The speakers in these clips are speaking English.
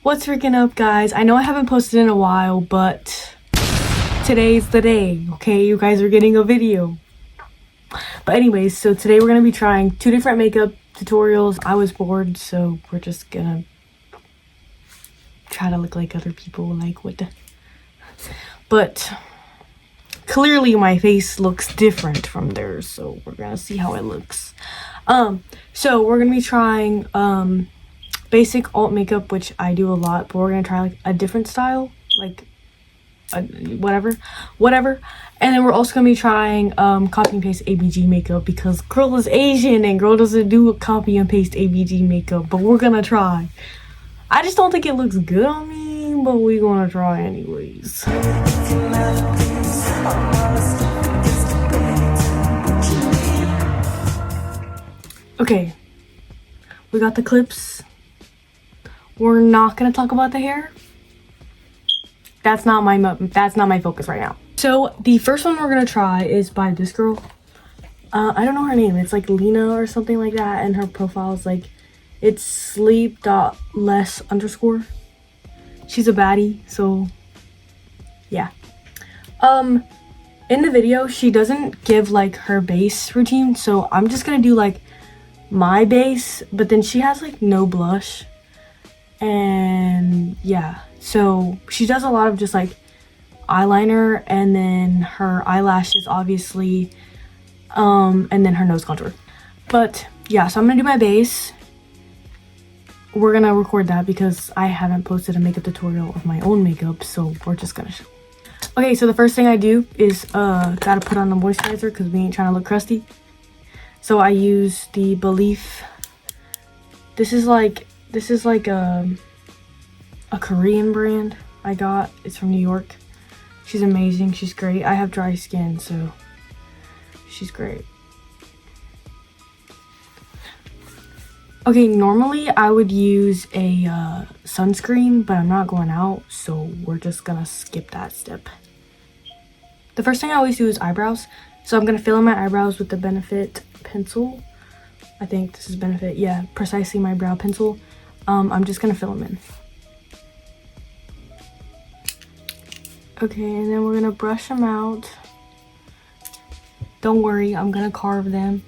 What's freaking up, guys? I know I haven't posted in a while, but today's the day, okay? You guys are getting a video. But anyways, so today we're gonna be trying 2 different makeup tutorials. I was bored, so we're just gonna try to look like other people, like what the... But clearly my face looks different from theirs, so we're gonna see how it looks. So we're gonna be trying basic alt makeup, which I do a lot, but we're gonna try like a different style, like whatever. And then we're also gonna be trying copy and paste ABG makeup, because girl is Asian and girl doesn't do a copy and paste ABG makeup, but we're gonna try. I just don't think it looks good on me, but we're gonna try anyways. Okay, we got the clips. We're not gonna talk about the hair. That's not my focus right now. So the first one we're gonna try is by this girl. I don't know her name. It's like Lena or something like that, and her profile is like, it's sleep.less_. She's a baddie, so yeah. In the video, she doesn't give like her base routine, so I'm just gonna do like my base, but then she has like no blush. And yeah, so she does a lot of just like eyeliner, and then her eyelashes obviously, and then her nose contour. But yeah, so I'm gonna do my base. We're gonna record that because I haven't posted a makeup tutorial of my own makeup, so we're just gonna show. Okay, so the first thing I do is gotta put on the moisturizer because we ain't trying to look crusty. So I use the Belif. This is like a Korean brand I got. It's from New York. She's amazing. She's great. I have dry skin, so she's great. Okay, normally I would use a sunscreen, but I'm not going out, so we're just gonna skip that step. The first thing I always do is eyebrows. So I'm gonna fill in my eyebrows with the Benefit pencil. I think this is Benefit. Yeah, precisely my brow pencil. I'm just gonna fill them in. Okay, and then we're gonna brush them out. Don't worry, I'm gonna carve them.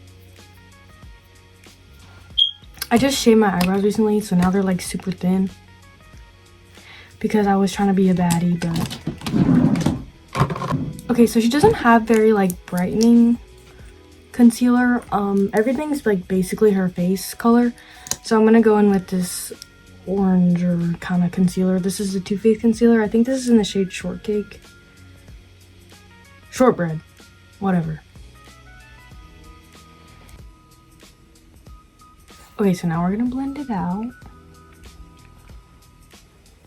I just shaved my eyebrows recently, so now they're like super thin, because I was trying to be a baddie, but... Okay, so she doesn't have very like brightening concealer. Everything's like basically her face color, so I'm gonna go in with this oranger kind of concealer. This is the Too Faced concealer. I think this is in the shade Shortcake, Shortbread, whatever. Okay, so now we're gonna blend it out.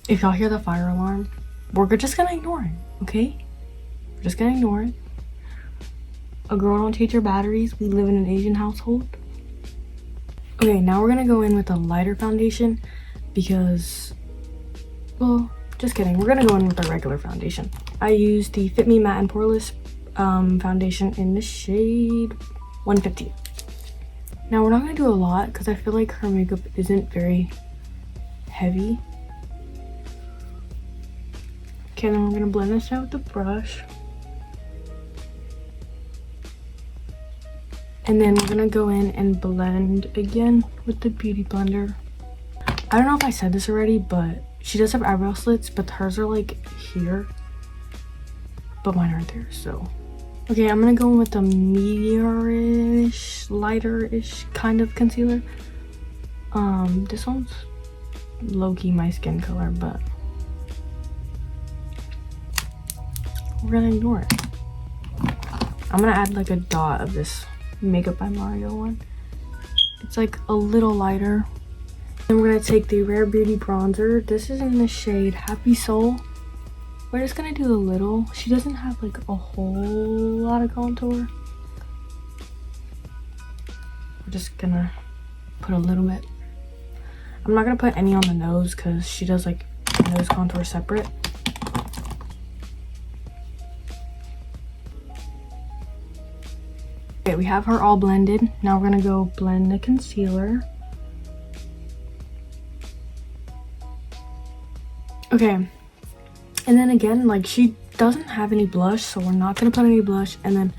If y'all hear the fire alarm, we're just gonna ignore it, okay? We're just gonna ignore it. A girl don't change her batteries. We live in an Asian household. Okay, now we're gonna go in with a lighter foundation because, well, just kidding. We're gonna go in with a regular foundation. I use the Fit Me Matte and Poreless foundation in the shade 150. Now we're not gonna do a lot because I feel like her makeup isn't very heavy. Okay, then we're gonna blend this out with the brush. And then we're gonna go in and blend again with the Beauty Blender. I don't know if I said this already, but she does have eyebrow slits, but hers are like here, but mine aren't there, so. Okay, I'm gonna go in with a medium-ish, lighter-ish kind of concealer. This one's low-key my skin color, but we're gonna ignore it. I'm gonna add like a dot of this Makeup by Mario one. It's like a little lighter. Then we're gonna take the Rare Beauty bronzer. This is in the shade Happy Soul. We're just gonna do a little. She doesn't have like a whole lot of contour. We're just gonna put a little bit. I'm not gonna put any on the nose because she does like nose contour separate. Okay, we have her all blended. Now we're gonna go blend the concealer. Okay, and then again, like, she doesn't have any blush, so we're not gonna put any blush. And then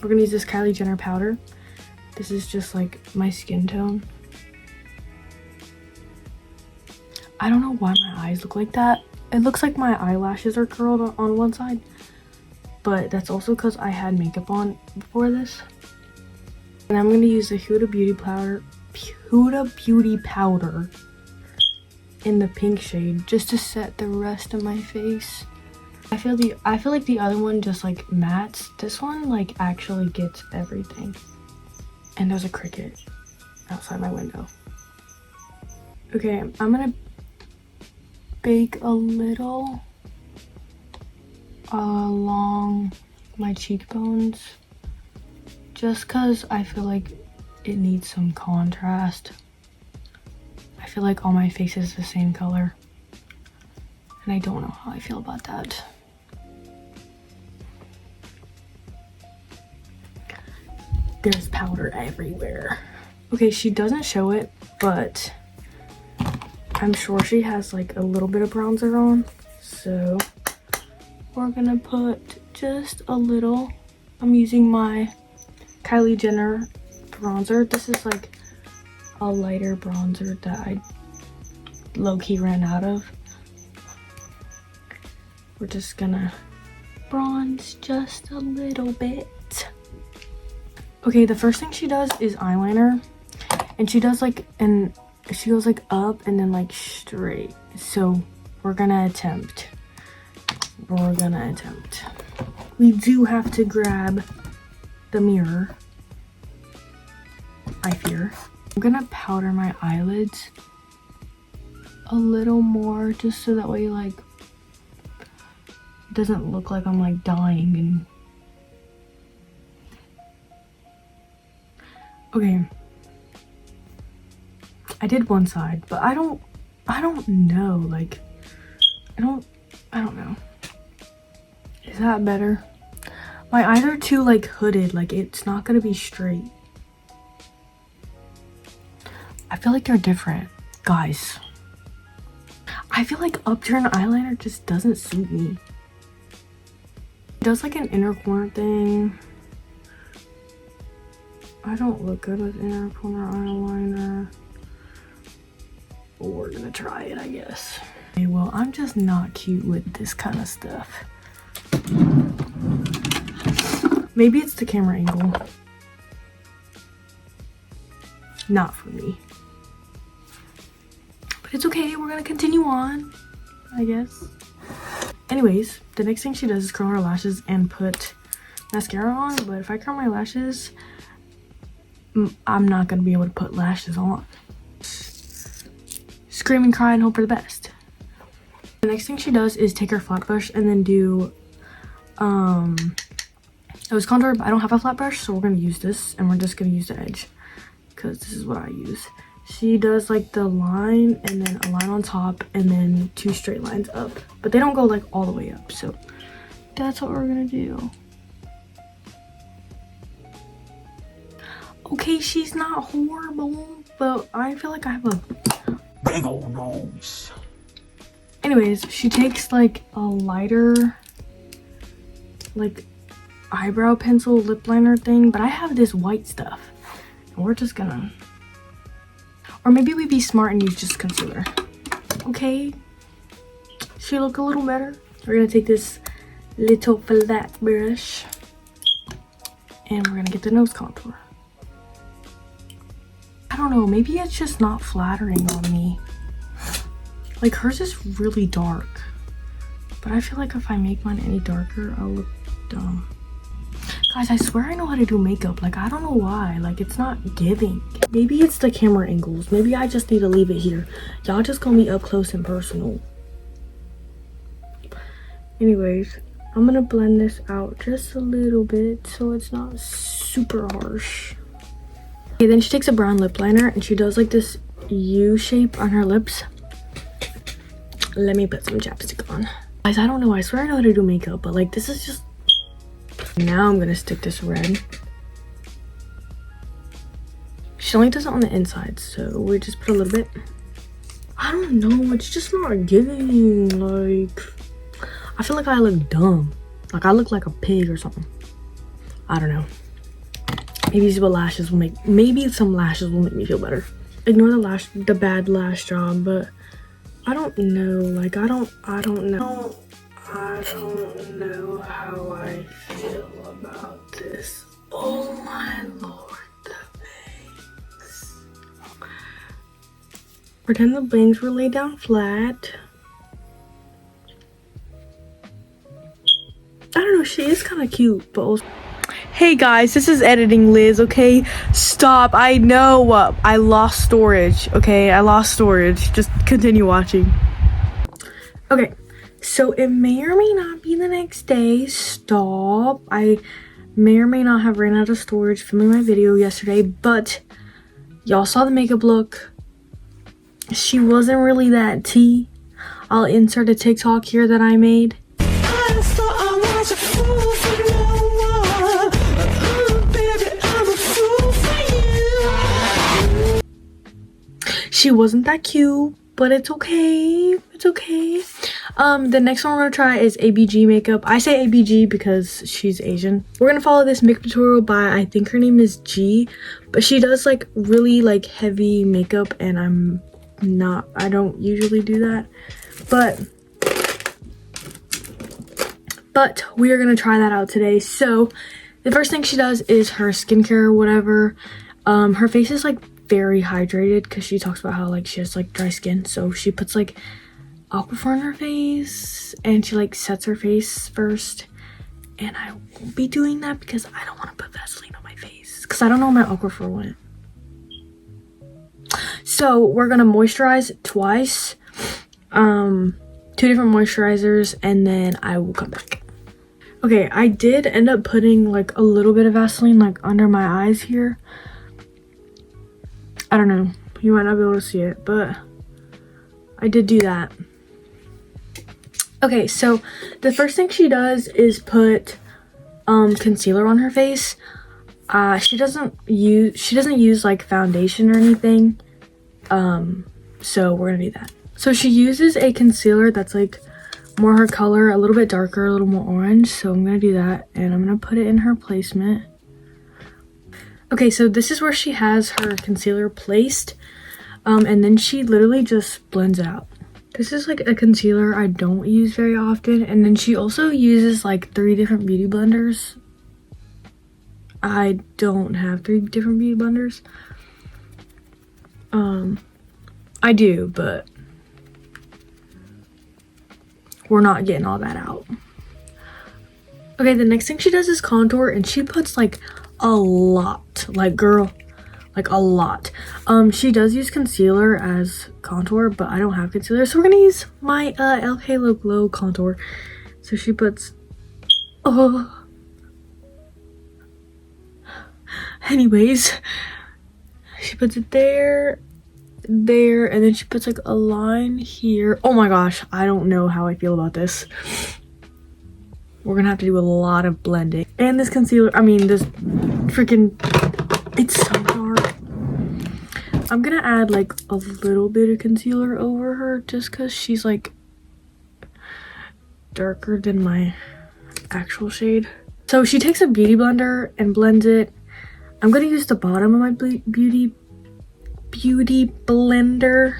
we're gonna use this Kylie Jenner powder. This is just like my skin tone. I don't know why my eyes look like that. It looks like my eyelashes are curled on one side, but that's also because I had makeup on before this. And I'm gonna use the Huda Beauty powder in the pink shade just to set the rest of my face. I feel like the other one just like mattes. This one like actually gets everything. And there's a cricket outside my window. Okay, I'm gonna bake a little along my cheekbones just because I feel like it needs some contrast. I feel like all my face is the same color and I don't know how I feel about that. There's powder everywhere. Okay, she doesn't show it, but I'm sure she has like a little bit of bronzer on. So we're gonna put just a little. I'm using my Kylie Jenner bronzer. This is like a lighter bronzer that I low-key ran out of. We're just gonna bronze just a little bit. Okay, the first thing she does is eyeliner, and she does like she goes like up and then like straight. So we're gonna attempt. We do have to grab the mirror, I fear. I'm gonna powder my eyelids a little more just so that way like it doesn't look like I'm like dying. And okay, I did one side, but I don't know, like I don't know. Is that better? My eyes are too like hooded, like it's not gonna be straight. I feel like they're different, guys. I feel like upturn eyeliner just doesn't suit me. It does like an inner corner thing. I don't look good with inner corner eyeliner. But we're gonna try it, I guess. Okay, well, I'm just not cute with this kind of stuff. Maybe it's the camera angle. Not for me. But it's okay, we're gonna continue on, I guess. Anyways, the next thing she does is curl her lashes and put mascara on. But if I curl my lashes, I'm not gonna be able to put lashes on. Scream and cry and hope for the best. The next thing she does is take her flat brush and then do nose contour, but I don't have a flat brush, so we're gonna use this and we're just gonna use the edge because this is what I use. She does like the line and then a line on top and then 2 straight lines up, but they don't go like all the way up, so that's what we're gonna do. Okay, she's not horrible, but I feel like I have a big old nose. Anyways, she takes like a lighter like eyebrow pencil lip liner thing, but I have this white stuff and we're just gonna, or maybe we'd be smart and use just concealer. Okay, she look a little better. We're gonna take this little flat brush and we're gonna get the nose contour. I don't know, maybe it's just not flattering on me. Like hers is really dark, but I feel like if I make mine any darker, I'll look dumb. Guys, I swear I know how to do makeup. Like, I don't know why. Like, it's not giving. Maybe it's the camera angles. Maybe I just need to leave it here. Y'all just gonna be up close and personal. Anyways, I'm gonna blend this out just a little bit so it's not super harsh. Okay, then she takes a brown lip liner and she does like this U shape on her lips. Let me put some chapstick on. Guys, I don't know. I swear I know how to do makeup, but like this is just... Now I'm gonna stick this red. She only does it on the inside, so we just put a little bit. I don't know, it's just not giving. Like, I feel like I look dumb. Like, I look like a pig or something. I don't know. Maybe some lashes will make me feel better. Ignore the bad lash job, but I don't know. Like, I don't know. I don't know how I feel about this. Oh my lord, the bangs. Pretend the bangs were laid down flat. I don't know, she is kind of cute, but also... Hey guys, this is editing Liz, okay? Stop, I know I lost storage, okay? I lost storage. Just continue watching. Okay, so it may or may not be the next day. Stop. I may or may not have ran out of storage filming my video yesterday, but y'all saw the makeup look. She wasn't really that tea. I'll insert a TikTok here that I made. She wasn't that cute, but it's okay. It's okay. The next one we're gonna try is ABG makeup. I say ABG because she's Asian. We're gonna follow this makeup tutorial by, I think her name is G, but she does like really like heavy makeup, and I don't usually do that, but we are gonna try that out today. So the first thing she does is her skincare or whatever. Her face is like very hydrated because she talks about how like she has like dry skin, so she puts like Aquaphor on her face and she like sets her face first, and I won't be doing that because I don't want to put Vaseline on my face because I don't know where my Aquaphor went. So we're gonna moisturize twice, 2 different moisturizers, and then I will come back. Okay, I did end up putting like a little bit of Vaseline like under my eyes here. I don't know, you might not be able to see it, but I did do that. Okay, so the first thing she does is put concealer on her face. She doesn't use like foundation or anything. So we're gonna do that. So she uses a concealer that's like more her color, a little bit darker, a little more orange. So I'm gonna do that, and I'm gonna put it in her placement. Okay, so this is where she has her concealer placed, and then she literally just blends it out. This is like a concealer I don't use very often, and then she also uses like 3 different beauty blenders. I don't have 3 different beauty blenders. I do, but we're not getting all that out. Okay, the next thing she does is contour, and she puts like a lot, like girl, like a lot. She does use concealer as contour, but I don't have concealer, so we're gonna use my e.l.f. Halo Glow contour. So she puts, anyways, she puts it there, and then she puts like a line here. Oh my gosh, I don't know how I feel about this. We're gonna have to do a lot of blending. And this concealer, this freaking, it's so dark. I'm gonna add like a little bit of concealer over her just because she's like darker than my actual shade. So she takes a beauty blender and blends it. I'm gonna use the bottom of my beauty blender.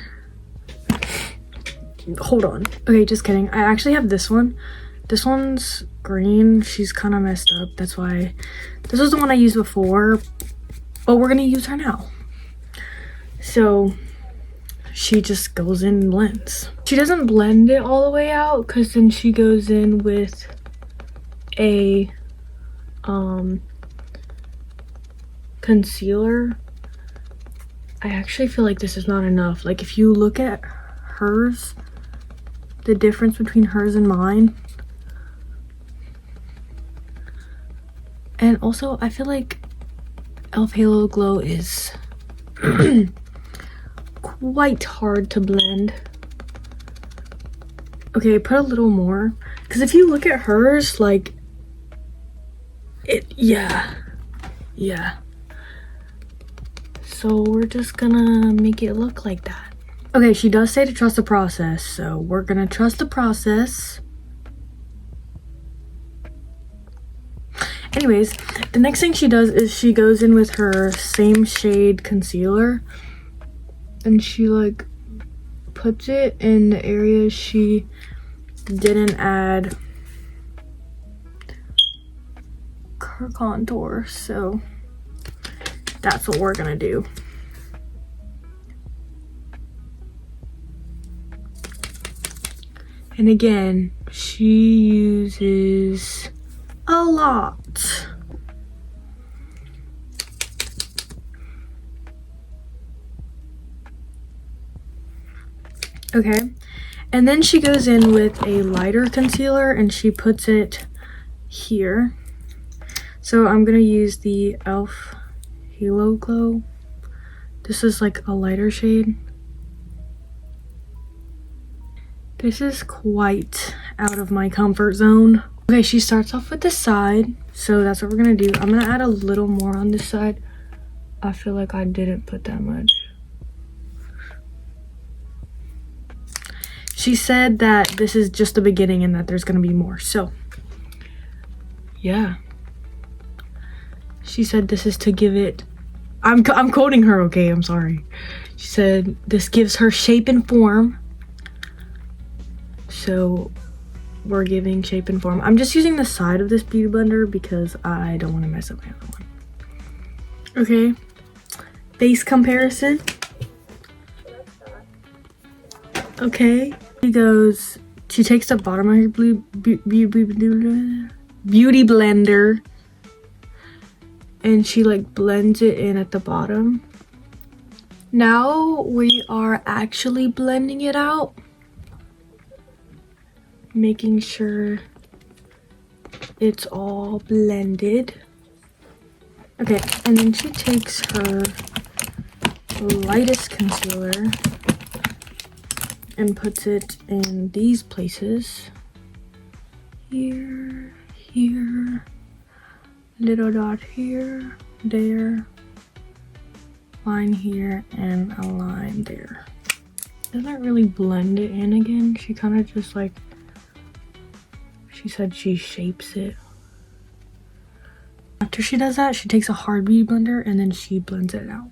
Hold on. Okay, just kidding. I actually have this one. This one's green. She's kind of messed up. That's why this was the one I used before, but we're gonna use her now. So she just goes in and blends. She doesn't blend it all the way out because then she goes in with a concealer. I actually feel like this is not enough. Like if you look at hers, the difference between hers and mine. And also I feel like e.l.f. Halo Glow is quite hard to blend. Okay, put a little more. Because if you look at hers, like, yeah. So we're just gonna make it look like that. Okay, she does say to trust the process, so we're gonna trust the process. Anyways, the next thing she does is she goes in with her same shade concealer and she like puts it in the areas she didn't add her contour, so that's what we're gonna do. And again, she uses a lot. Okay, and then she goes in with a lighter concealer and she puts it here. So I'm gonna use the e.l.f. Halo Glow. This is like a lighter shade. This is quite out of my comfort zone. Okay, she starts off with the side, so that's what we're gonna do. I'm gonna add a little more on this side. I feel like I didn't put that much. She said that this is just the beginning and that there's gonna be more, so yeah. She said this is to give it, I'm quoting her, okay, I'm sorry. She said this gives her shape and form. So we're giving shape and form. I'm just using the side of this beauty blender because I don't want to mess up my other one. Okay, face comparison. Okay, she takes the bottom of her beauty blender and she like blends it in at the bottom. Now we are actually blending it out, making sure it's all blended. Okay, and then she takes her lightest concealer and puts it in these places. Here, here, little dot here, there, line here, and a line there. Doesn't really blend it in again. She kind of just like, she said she shapes it. After she does that, she takes a hard beauty blender and then she blends it out.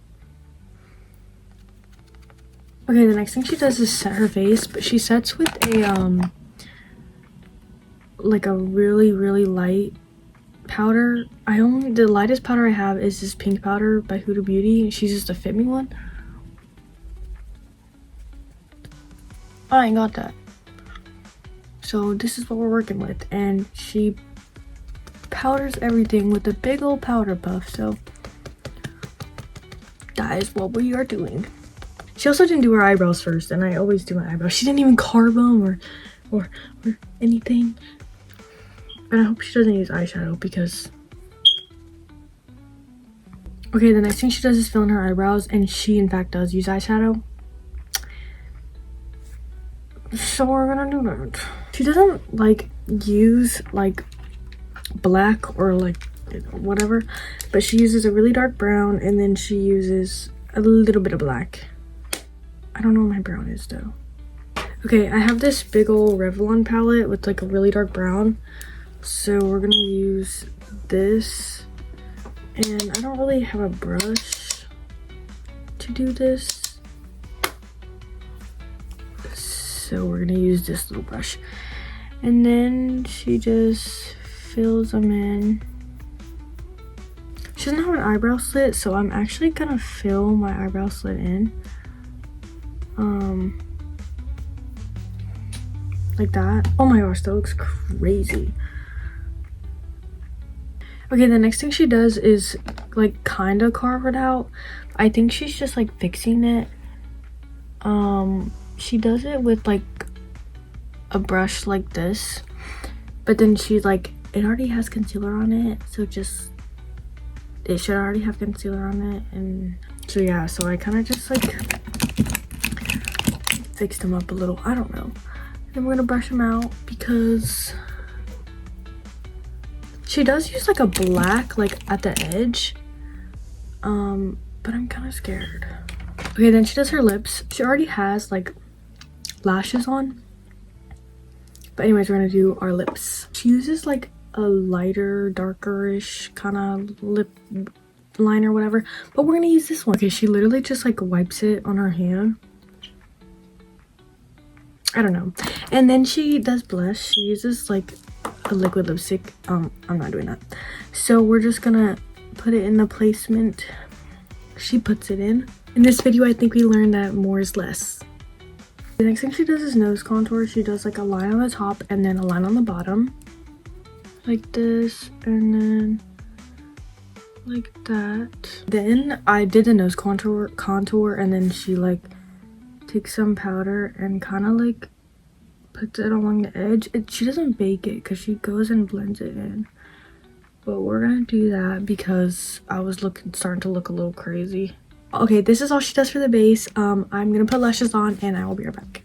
Okay, the next thing she does is set her face, but she sets with a like a really light powder. The lightest powder I have is this pink powder by Huda Beauty. She's just a Fit Me one. I ain't got that. So this is what we're working with, and she powders everything with a big old powder puff, so that is what we are doing. She also didn't do her eyebrows first, and I always do my eyebrows. She didn't even carve them or anything. And I hope she doesn't use eyeshadow because... Okay, the next thing she does is fill in her eyebrows, and she in fact does use eyeshadow. So we're gonna do that. She doesn't like use like black or like whatever, but she uses a really dark brown and then she uses a little bit of black. I don't know what my brown is though. Okay, I have this big old Revlon palette with like a really dark brown, so we're gonna use this, and I don't really have a brush to do this, so we're gonna use this little brush. And then she just fills them in. She doesn't have an eyebrow slit, so I'm actually gonna fill my eyebrow slit in. Like that. Oh my gosh, that looks crazy. Okay, the next thing she does is like kind of carve it out. I think she's just like fixing it. She does it with like a brush like this, but then she's like, it already has concealer on it, so it should already have concealer on it. And so yeah, so I kind of just like fixed them up a little, I don't know. Then we're gonna brush them out because she does use like a black like at the edge, but I'm kind of scared. Okay, then she does her lips. She already has like lashes on. But anyways, we're gonna do our lips. She uses like a lighter, darker-ish kind of lip liner, whatever. But we're gonna use this one. Okay, she literally just like wipes it on her hand. I don't know. And then she does blush. She uses like a liquid lipstick. I'm not doing that. So we're just gonna put it in the placement she puts it in. In this video, I think we learned that more is less. The next thing she does is nose contour. She does like a line on the top and then a line on the bottom. Like this, and then like that. Then I did the nose contour and then she like takes some powder and kind of like puts it along the edge. She doesn't bake it because she goes and blends it in. But we're gonna do that because I was starting to look a little crazy. Okay, this is all she does for the base. I'm gonna put lashes on and I will be right back.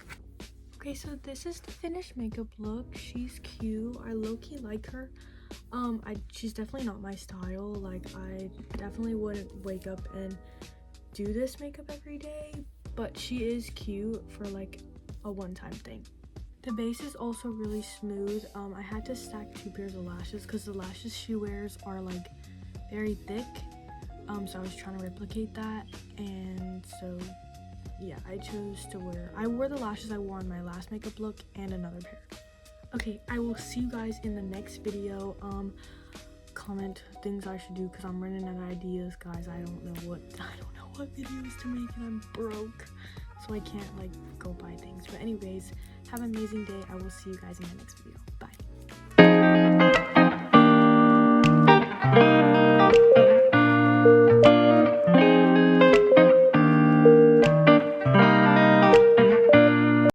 Okay, so this is the finished makeup look. She's cute. I low-key like her. She's definitely not my style. Like, I definitely wouldn't wake up and do this makeup every day, but she is cute for like a one-time thing. The base is also really smooth. I had to stack 2 pairs of lashes because the lashes she wears are like very thick. So I was trying to replicate that, and so yeah, I wore the lashes I wore on my last makeup look and another pair. Okay, I will see you guys in the next video. Comment things I should do because I'm running out of ideas, guys. I don't know what videos to make and I'm broke, so I can't like go buy things. But anyways, have an amazing day. I will see you guys in the next video.